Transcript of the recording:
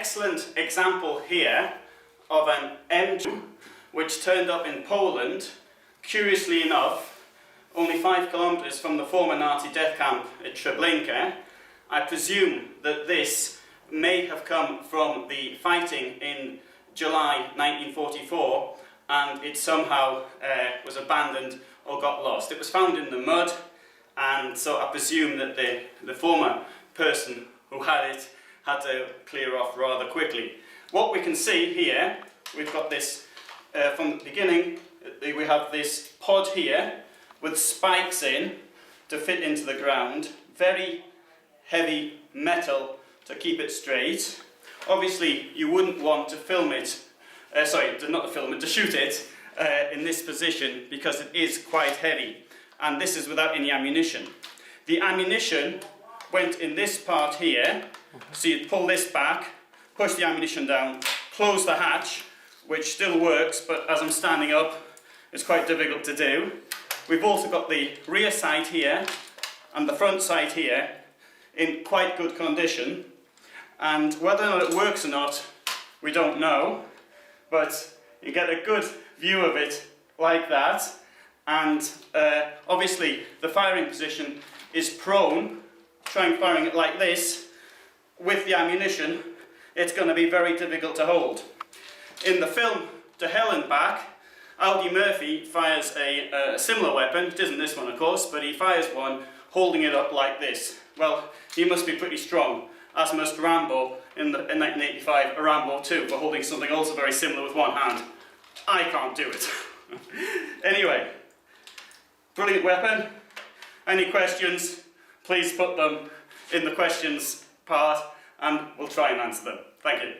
excellent example here of an MG which turned up in Poland, curiously enough, only 5 kilometers from the former Nazi death camp at Treblinka. I presume that this may have come from the fighting in July 1944, and it somehow was abandoned or got lost. It was found in the mud, and so I presume that the former person who had it had to clear off rather quickly. What we can see here, we've got this from the beginning, we have this pod here with spikes in to fit into the ground, very heavy metal to keep it straight. Obviously you wouldn't want to film it, to shoot it in this position because it is quite heavy, and this is without any ammunition. The ammunition went in this part here, so you'd pull this back, push the ammunition down, close the hatch, which still works, but as I'm standing up it's quite difficult to do. We've also got the rear sight here and the front sight here in quite good condition, and whether or not it works or not we don't know, but you get a good view of it like that. And obviously the firing position is prone. Trying firing it like this with the ammunition, it's going to be very difficult to hold. In the film To Hell and Back, Audie Murphy fires a similar weapon. It isn't this one, of course, but he fires one holding it up like this. Well, he must be pretty strong, as must Rambo in 1985, Rambo 2, for holding something also very similar with one hand. I can't do it. Anyway, brilliant weapon. Any questions? Please put them in the questions part and we'll try and answer them. Thank you.